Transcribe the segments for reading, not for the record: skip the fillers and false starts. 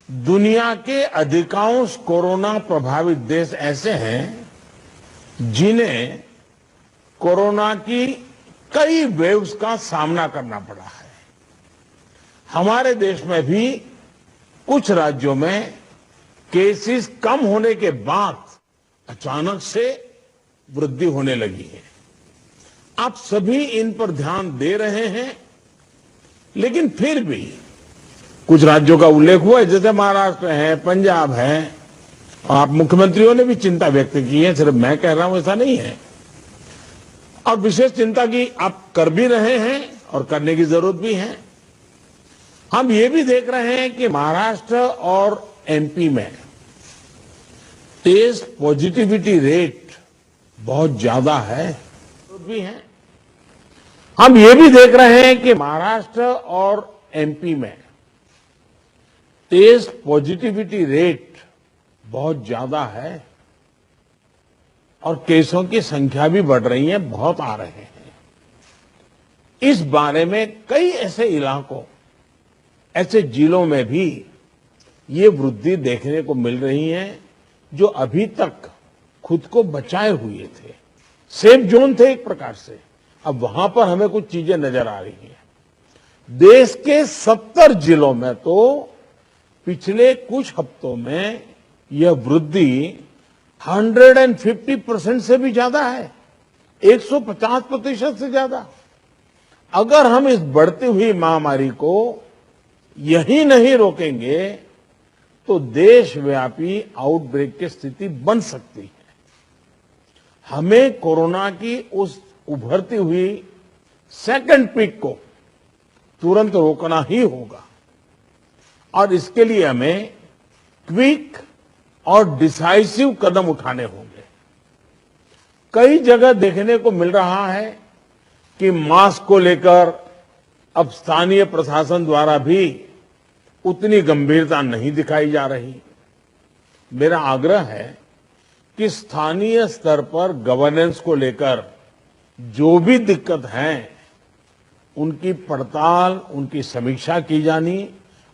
दुनिया के अधिकांश कोरोना प्रभावित देश ऐसे हैं जिन्हें कोरोना की कई वेव्स का सामना करना पड़ा है। हमारे देश में भी कुछ राज्यों में केसेस कम होने के बाद अचानक से वृद्धि होने लगी है। आप सभी इन पर ध्यान दे रहे हैं, लेकिन फिर भी कुछ राज्यों का उल्लेख हुआ है, जैसे महाराष्ट्र है, पंजाब है। आप मुख्यमंत्रियों ने भी चिंता व्यक्त की है, सिर्फ मैं कह रहा हूं ऐसा नहीं है। और विशेष चिंता की आप कर भी रहे हैं और करने की जरूरत भी है। हम ये भी देख रहे हैं कि महाराष्ट्र और एमपी में टेस्ट पॉजिटिविटी रेट बहुत ज्यादा है भी है। हम ये भी देख रहे हैं कि महाराष्ट्र और एमपी में टेस्ट पॉजिटिविटी रेट बहुत ज्यादा है और केसों की संख्या भी बढ़ रही है, बहुत आ रहे हैं। इस बारे में कई ऐसे इलाकों, ऐसे जिलों में भी ये वृद्धि देखने को मिल रही है जो अभी तक खुद को बचाए हुए थे, सेफ जोन थे एक प्रकार से। अब वहां पर हमें कुछ चीजें नजर आ रही हैं। देश के 70 जिलों में तो पिछले कुछ हफ्तों में यह वृद्धि 150% से भी ज्यादा है, 150% से ज्यादा। अगर हम इस बढ़ती हुई महामारी को यही नहीं रोकेंगे तो देशव्यापी आउटब्रेक की स्थिति बन सकती है। हमें कोरोना की उस उभरती हुई सेकंड पीक को तुरंत रोकना ही होगा और इसके लिए हमें क्विक और डिसाइसिव कदम उठाने होंगे। कई जगह देखने को मिल रहा है कि मास्क को लेकर अब स्थानीय प्रशासन द्वारा भी उतनी गंभीरता नहीं दिखाई जा रही। मेरा आग्रह है कि स्थानीय स्तर पर गवर्नेंस को लेकर जो भी दिक्कत है उनकी पड़ताल, उनकी समीक्षा की जानी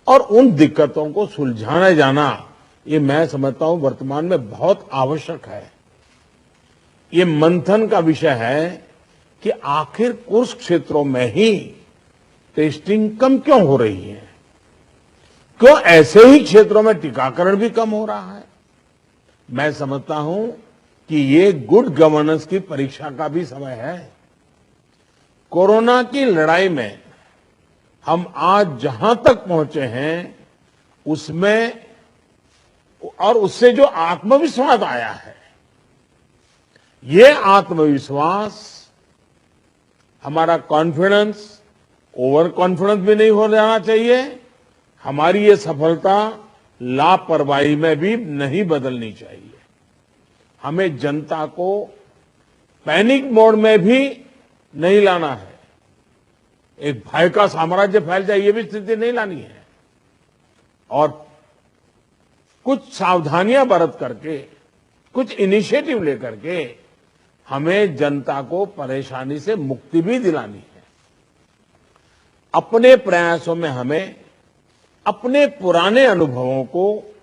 और उन दिक्कतों को सुलझाया जाना, ये मैं समझता हूं वर्तमान में बहुत आवश्यक है। ये मंथन का विषय है कि आखिर कुछ क्षेत्रों में ही टेस्टिंग कम क्यों हो रही है, क्यों ऐसे ही क्षेत्रों में टीकाकरण भी कम हो रहा है। मैं समझता हूं कि ये गुड गवर्नेंस की परीक्षा का भी समय है। कोरोना की लड़ाई में हम आज जहां तक पहुंचे हैं उसमें और उससे जो आत्मविश्वास आया है, ये आत्मविश्वास, हमारा कॉन्फिडेंस ओवर कॉन्फिडेंस भी नहीं हो जाना चाहिए। हमारी ये सफलता लापरवाही में भी नहीं बदलनी चाहिए। हमें जनता को पैनिक मोड में भी नहीं लाना है। एक भय का साम्राज्य फैल जाए, ये भी स्थिति नहीं लानी है। और कुछ सावधानियां बरत करके, कुछ इनिशिएटिव लेकर के हमें जनता को परेशानी से मुक्ति भी दिलानी है। अपने प्रयासों में हमें अपने पुराने अनुभवों को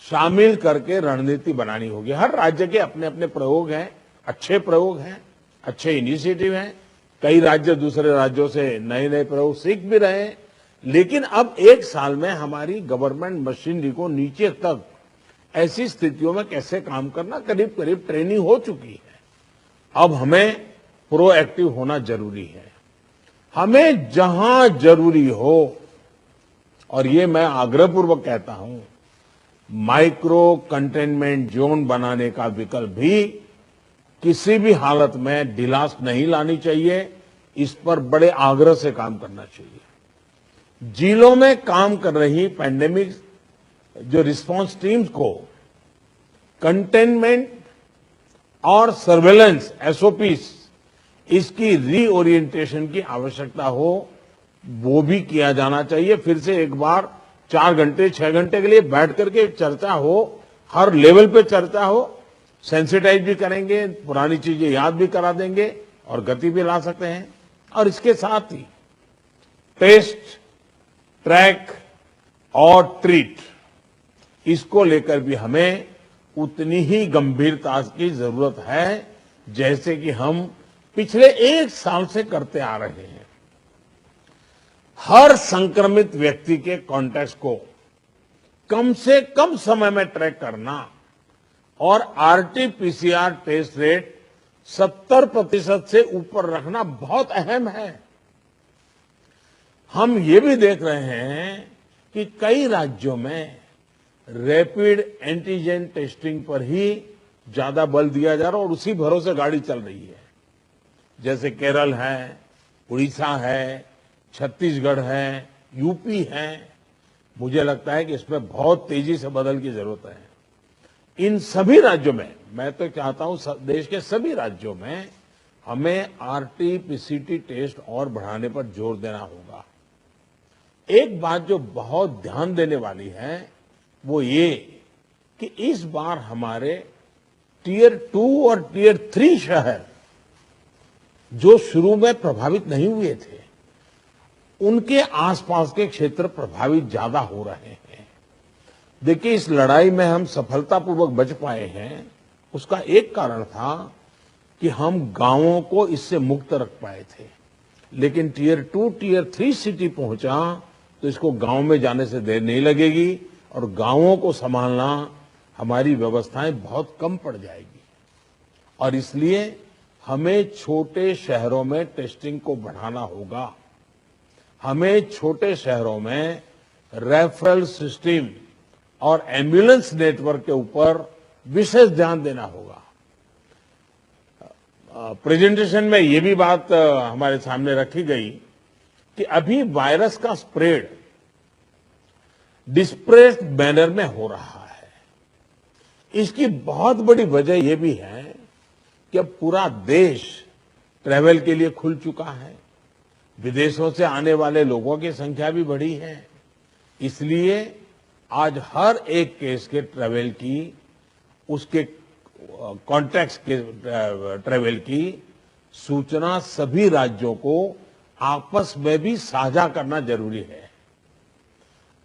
शामिल करके रणनीति बनानी होगी। हर राज्य के अपने अपने प्रयोग हैं, अच्छे प्रयोग हैं, अच्छे इनिशिएटिव हैं। कई राज्य दूसरे राज्यों से नए नए प्रयोग सीख भी रहे हैं। लेकिन अब एक साल में हमारी गवर्नमेंट मशीनरी को नीचे तक ऐसी स्थितियों में कैसे काम करना, करीब करीब ट्रेनिंग हो चुकी है। अब हमें प्रोएक्टिव होना जरूरी है। हमें जहां जरूरी हो, और ये मैं आग्रहपूर्वक कहता हूं, माइक्रो कंटेनमेंट जोन बनाने का विकल्प भी किसी भी हालत में ढिलास नहीं लानी चाहिए। इस पर बड़े आग्रह से काम करना चाहिए। जिलों में काम कर रही पैंडेमिक जो रिस्पांस टीम्स को कंटेनमेंट और सर्वेलेंस एसओपीस, इसकी रीओरिएंटेशन की आवश्यकता हो, वो भी किया जाना चाहिए। फिर से एक बार 4 घंटे 6 घंटे के लिए बैठ करके चर्चा हो, हर लेवल पे चर्चा हो, सेंसिटाइज भी करेंगे, पुरानी चीजें याद भी करा देंगे और गति भी ला सकते हैं। और इसके साथ ही टेस्ट, ट्रैक और ट्रीट, इसको लेकर भी हमें उतनी ही गंभीरता की जरूरत है जैसे कि हम पिछले 1 साल से करते आ रहे हैं। हर संक्रमित व्यक्ति के कॉन्टैक्ट को कम से कम समय में ट्रैक करना और आरटी-पीसीआर टेस्ट रेट 70% से ऊपर रखना बहुत अहम है। हम ये भी देख रहे हैं कि कई राज्यों में रैपिड एंटीजन टेस्टिंग पर ही ज्यादा बल दिया जा रहा है और उसी भरोसे गाड़ी चल रही है। जैसे केरल है, उड़ीसा है, छत्तीसगढ़ है, यूपी है। मुझे लगता है कि इसमें बहुत तेजी से बदल की जरूरत है। इन सभी राज्यों में, मैं तो चाहता हूं देश के सभी राज्यों में हमें आरटी-पीसीटी टेस्ट और बढ़ाने पर जोर देना होगा। एक बात जो बहुत ध्यान देने वाली है वो ये कि इस बार हमारे टियर 2 और टियर 3 शहर जो शुरू में प्रभावित नहीं हुए थे, उनके आसपास के क्षेत्र प्रभावित ज्यादा हो रहे हैं। देखिए, इस लड़ाई में हम सफलतापूर्वक बच पाए हैं, उसका एक कारण था कि हम गांवों को इससे मुक्त रख पाए थे। लेकिन टियर 2, टियर 3 सिटी पहुंचा तो इसको गांव में जाने से देर नहीं लगेगी और गांवों को संभालना हमारी व्यवस्थाएं बहुत कम पड़ जाएगी। और इसलिए हमें छोटे शहरों में टेस्टिंग को बढ़ाना होगा। हमें छोटे शहरों में रेफरल सिस्टम और एम्बुलेंस नेटवर्क के ऊपर विशेष ध्यान देना होगा। प्रेजेंटेशन में ये भी बात हमारे सामने रखी गई कि अभी वायरस का स्प्रेड डिस्प्रेस्ड मैनर में हो रहा है। इसकी बहुत बड़ी वजह यह भी है कि अब पूरा देश ट्रैवल के लिए खुल चुका है। विदेशों से आने वाले लोगों की संख्या भी बढ़ी है। इसलिए आज हर एक केस के ट्रैवल की, उसके कॉन्टैक्ट्स के ट्रैवल की सूचना सभी राज्यों को आपस में भी साझा करना जरूरी है।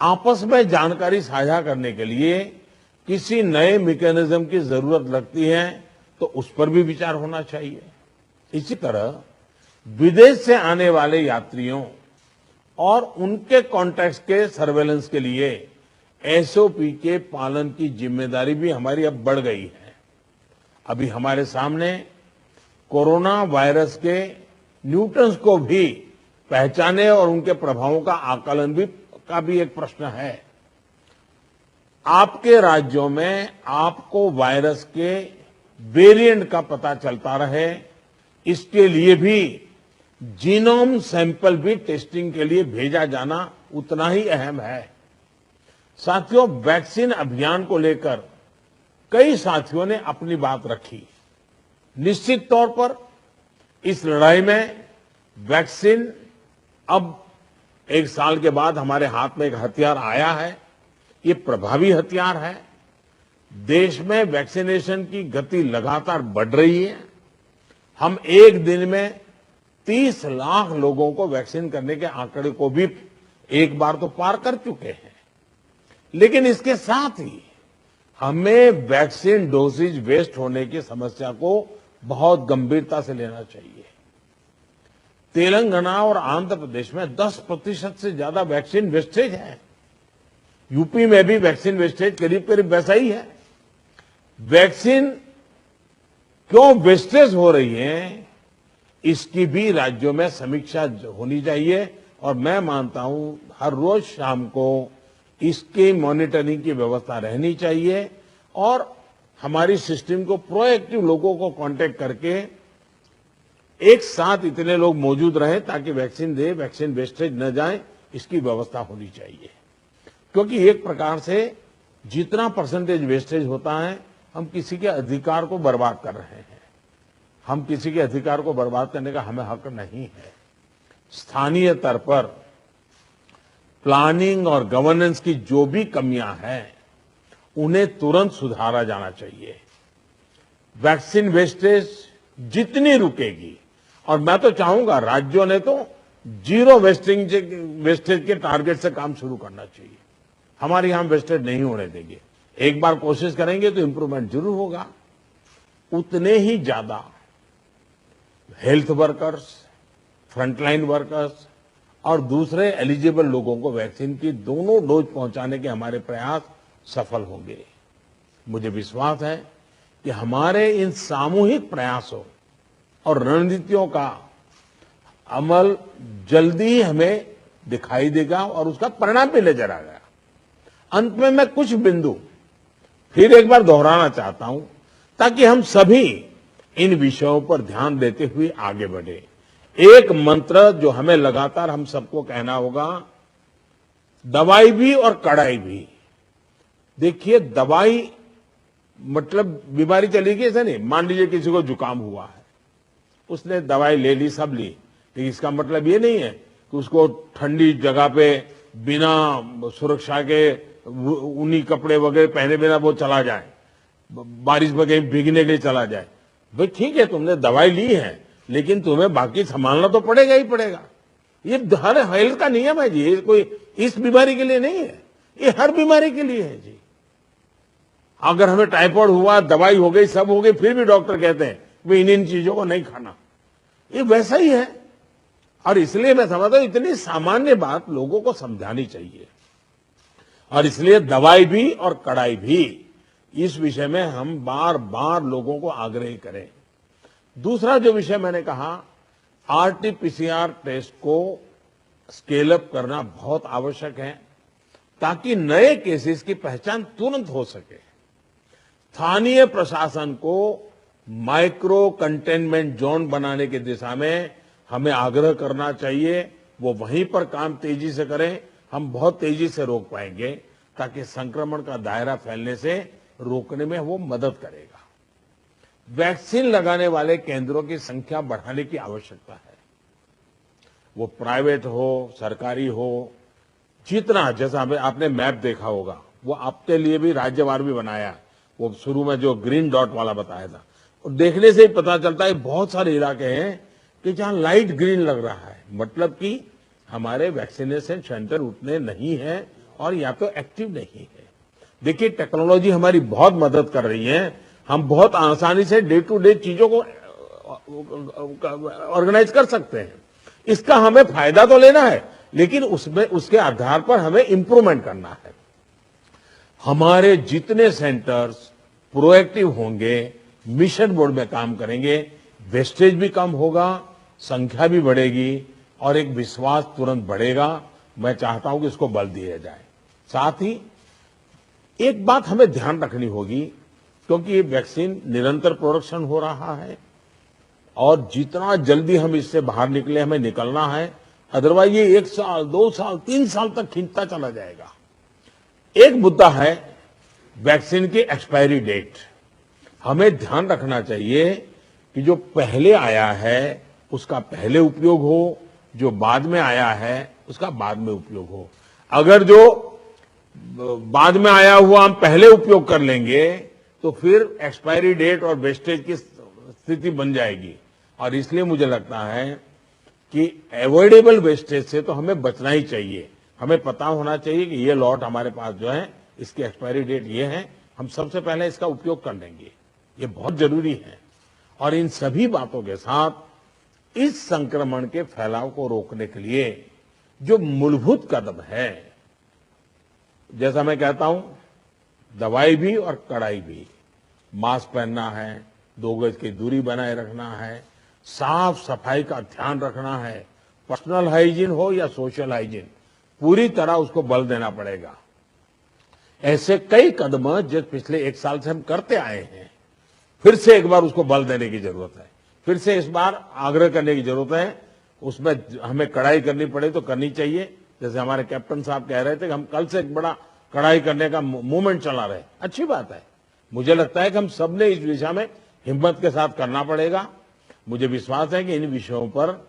आपस में जानकारी साझा करने के लिए किसी नए मैकेनिज्म की जरूरत लगती है तो उस पर भी विचार होना चाहिए। इसी तरह विदेश से आने वाले यात्रियों और उनके कॉन्टैक्ट्स के सर्वेलेंस के लिए एसओपी के पालन की जिम्मेदारी भी हमारी अब बढ़ गई है। अभी हमारे सामने कोरोना वायरस के न्यूटन्स को भी पहचाने और उनके प्रभावों का आकलन का भी एक प्रश्न है। आपके राज्यों में आपको वायरस के वेरिएंट का पता चलता रहे, इसके लिए भी जीनोम सैंपल भी टेस्टिंग के लिए भेजा जाना उतना ही अहम है। साथियों, वैक्सीन अभियान को लेकर कई साथियों ने अपनी बात रखी। निश्चित तौर पर इस लड़ाई में वैक्सीन अब 1 साल के बाद हमारे हाथ में एक हथियार आया है। ये प्रभावी हथियार है। देश में वैक्सीनेशन की गति लगातार बढ़ रही है। हम एक दिन में 30 लाख लोगों को वैक्सीन करने के आंकड़े को भी एक बार तो पार कर चुके हैं। लेकिन इसके साथ ही हमें वैक्सीन डोसेज वेस्ट होने की समस्या को बहुत गंभीरता से लेना चाहिए। तेलंगाना और आंध्र प्रदेश में 10% से ज्यादा वैक्सीन वेस्टेज है। यूपी में भी वैक्सीन वेस्टेज करीब करीब वैसा ही है। वैक्सीन क्यों वेस्टेज हो रही है, इसकी भी राज्यों में समीक्षा होनी चाहिए और मैं मानता हूं हर रोज शाम को इसकी मॉनिटरिंग की व्यवस्था रहनी चाहिए और हमारी सिस्टम को प्रोएक्टिव लोगों को कांटेक्ट करके एक साथ इतने लोग मौजूद रहें ताकि वैक्सीन वैक्सीन वेस्टेज न जाए, इसकी व्यवस्था होनी चाहिए। क्योंकि एक प्रकार से जितना परसेंटेज वेस्टेज होता है, हम किसी के अधिकार को बर्बाद कर रहे हैं। हम किसी के अधिकार को बर्बाद करने का हमें हक नहीं है। स्थानीय स्तर पर प्लानिंग और गवर्नेंस की जो भी कमियां हैं, उन्हें तुरंत सुधारा जाना चाहिए। वैक्सीन वेस्टेज जितनी रुकेगी, और मैं तो चाहूंगा राज्यों ने तो जीरो वेस्टेज के टारगेट से काम शुरू करना चाहिए। हमारे यहां वेस्टेज नहीं होने देंगे। एक बार कोशिश करेंगे तो इंप्रूवमेंट जरूर होगा। उतने ही ज्यादा हेल्थ वर्कर्स, फ्रंटलाइन वर्कर्स और दूसरे एलिजिबल लोगों को वैक्सीन की दोनों डोज पहुंचाने के हमारे प्रयास सफल होंगे। मुझे विश्वास है कि हमारे इन सामूहिक प्रयासों और रणनीतियों का अमल जल्दी ही हमें दिखाई देगा और उसका परिणाम भी नजर आएगा। अंत में मैं कुछ बिंदु फिर एक बार दोहराना चाहता हूं ताकि हम सभी इन विषयों पर ध्यान देते हुए आगे बढ़े। एक मंत्र जो हमें लगातार हम सबको कहना होगा, दवाई भी और कड़ाई भी। देखिए, दवाई मतलब बीमारी चली गई ऐसा नहीं। मान लीजिए किसी को जुकाम हुआ है, उसने दवाई ले ली, सब ली, लेकिन इसका मतलब ये नहीं है कि उसको ठंडी जगह पे बिना सुरक्षा के ऊनी कपड़े वगैरह पहने बिना वो चला जाए, बारिश में कहीं भीगने के लिए चला जाए। भाई ठीक है, तुमने दवाई ली है, लेकिन तुम्हें बाकी संभालना तो पड़ेगा ही पड़ेगा। ये हर हेल्थ का नियम है जी। ये कोई इस बीमारी के लिए नहीं है, ये हर बीमारी के लिए है जी। अगर हमें टाइफाइड हुआ, दवाई हो गई, सब हो गई, फिर भी डॉक्टर कहते हैं वे इन चीजों को नहीं खाना, ये वैसा ही है। और इसलिए मैं समझता हूं इतनी सामान्य बात लोगों को समझानी चाहिए। और इसलिए दवाई भी और कड़ाई भी, इस विषय में हम बार बार लोगों को आग्रह करें। दूसरा जो विषय मैंने कहा, आरटीपीसीआर टेस्ट को स्केल अप करना बहुत आवश्यक है ताकि नए केसेस की पहचान तुरंत हो सके। स्थानीय प्रशासन को माइक्रो कंटेनमेंट जोन बनाने की दिशा में हमें आग्रह करना चाहिए। वो वहीं पर काम तेजी से करें, हम बहुत तेजी से रोक पाएंगे ताकि संक्रमण का दायरा फैलने से रोकने में वो मदद करेगा। वैक्सीन लगाने वाले केंद्रों की संख्या बढ़ाने की आवश्यकता है। वो प्राइवेट हो, सरकारी हो, जितना, जैसा आपने मैप देखा होगा, वो आपके लिए भी राज्यवार भी बनाया। वो शुरू में जो ग्रीन डॉट वाला बताया था, और देखने से ही पता चलता है बहुत सारे इलाके हैं कि जहां लाइट ग्रीन लग रहा है, मतलब कि हमारे वैक्सीनेशन सेंटर उतने नहीं है और या तो एक्टिव नहीं है। देखिए, टेक्नोलॉजी हमारी बहुत मदद कर रही है। हम बहुत आसानी से डे टू डे चीजों को ऑर्गेनाइज कर सकते हैं। इसका हमें फायदा तो लेना है, लेकिन उसमें उसके आधार पर हमें इंप्रूवमेंट करना है। हमारे जितने सेंटर्स प्रोएक्टिव होंगे, मिशन मोड में काम करेंगे, वेस्टेज भी कम होगा, संख्या भी बढ़ेगी और एक विश्वास तुरंत बढ़ेगा। मैं चाहता हूं कि इसको बल दिया जाए। साथ ही एक बात हमें ध्यान रखनी होगी, क्योंकि ये वैक्सीन निरंतर प्रोडक्शन हो रहा है और जितना जल्दी हम इससे बाहर निकले हमें निकलना है, अदरवाइज ये 1 साल, 2 साल, 3 साल तक खींचता चला जाएगा। एक मुद्दा है वैक्सीन की एक्सपायरी डेट। हमें ध्यान रखना चाहिए कि जो पहले आया है उसका पहले उपयोग हो, जो बाद में आया है उसका बाद में उपयोग हो। अगर जो बाद में आया हुआ हम पहले उपयोग कर लेंगे तो फिर एक्सपायरी डेट और वेस्टेज की स्थिति बन जाएगी। और इसलिए मुझे लगता है कि अवॉइडेबल वेस्टेज से तो हमें बचना ही चाहिए। हमें पता होना चाहिए कि ये लॉट हमारे पास जो है, इसकी एक्सपायरी डेट ये है, हम सबसे पहले इसका उपयोग कर लेंगे। ये बहुत जरूरी है। और इन सभी बातों के साथ इस संक्रमण के फैलाव को रोकने के लिए जो मूलभूत कदम है, जैसा मैं कहता हूं, दवाई भी और कड़ाई भी। मास्क पहनना है, 2 गज की दूरी बनाए रखना है, साफ सफाई का ध्यान रखना है, पर्सनल हाइजीन हो या सोशल हाइजीन, पूरी तरह उसको बल देना पड़ेगा। ऐसे कई कदम जो पिछले 1 साल से हम करते आए हैं, फिर से एक बार उसको बल देने की जरूरत है। फिर से इस बार आग्रह करने की जरूरत है। उसमें हमें कड़ाई करनी पड़े तो करनी चाहिए। जैसे हमारे कैप्टन साहब कह रहे थे कि हम कल से एक बड़ा कड़ाई करने का मूवमेंट चला रहे, अच्छी बात है। मुझे लगता है कि हम सबने इस दिशा में हिम्मत के साथ करना पड़ेगा। मुझे विश्वास है कि इन विषयों पर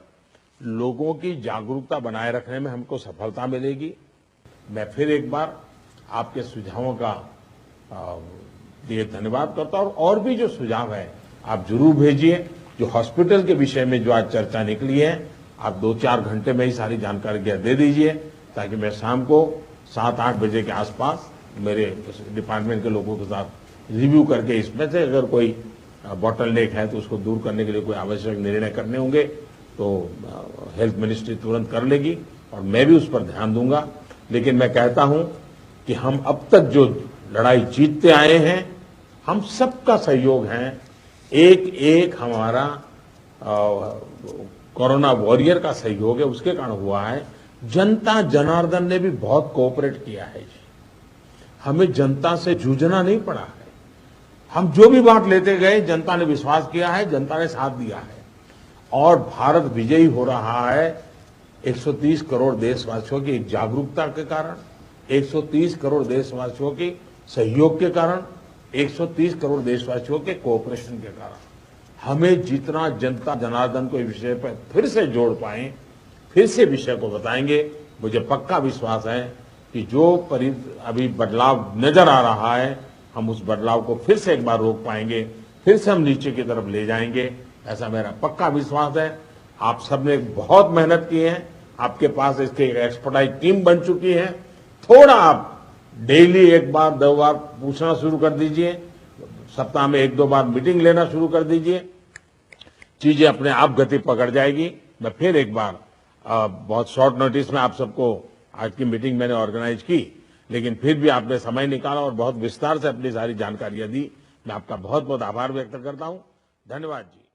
लोगों की जागरूकता बनाए रखने में हमको सफलता मिलेगी। मैं फिर एक बार आपके सुझावों का लिए धन्यवाद करता हूं। और भी जो सुझाव है आप जरूर भेजिए। जो हॉस्पिटल के विषय में जो आज चर्चा निकली है, आप 2-4 घंटे में ही सारी जानकारी दे दीजिए, ताकि मैं शाम को 7-8 बजे के आसपास मेरे डिपार्टमेंट के लोगों के साथ रिव्यू करके इसमें से अगर कोई बॉटल नेक है तो उसको दूर करने के लिए कोई आवश्यक निर्णय करने होंगे तो हेल्थ मिनिस्ट्री तुरंत कर लेगी और मैं भी उस पर ध्यान दूंगा। लेकिन मैं कहता हूं कि हम अब तक जो लड़ाई जीतते आए हैं, हम सबका सहयोग है। एक एक हमारा कोरोना वॉरियर का सहयोग है, उसके कारण हुआ है। जनता जनार्दन ने भी बहुत कोऑपरेट किया है जी। हमें जनता से जूझना नहीं पड़ा है। हम जो भी बात लेते गए, जनता ने विश्वास किया है, जनता ने साथ दिया है और भारत विजयी हो रहा है 130 करोड़ देशवासियों की जागरूकता के कारण, 130 करोड़ देशवासियों के सहयोग के कारण, 130 करोड़ देशवासियों के कोऑपरेशन के कारण। हमें जितना जनता जनार्दन को इस विषय पर फिर से जोड़ पाए, फिर से विषय को बताएंगे, मुझे पक्का विश्वास है कि जो अभी बदलाव नजर आ रहा है, हम उस बदलाव को फिर से एक बार रोक पाएंगे, फिर से हम नीचे की तरफ ले जाएंगे, ऐसा मेरा पक्का विश्वास है। आप सबने बहुत मेहनत की है, आपके पास इसके एक्सपर्टाइज टीम बन चुकी है। थोड़ा आप डेली 1 बार 2 बार पूछना शुरू कर दीजिए, सप्ताह में 1-2 बार मीटिंग लेना शुरू कर दीजिए, चीजें अपने आप गति पकड़ जाएगी। मैं फिर एक बार बहुत शॉर्ट नोटिस में आप सबको आज की मीटिंग मैंने ऑर्गेनाइज की, लेकिन फिर भी आपने समय निकाला और बहुत विस्तार से अपनी सारी जानकारियां दी। मैं आपका बहुत बहुत आभार व्यक्त करता हूं। धन्यवाद जी।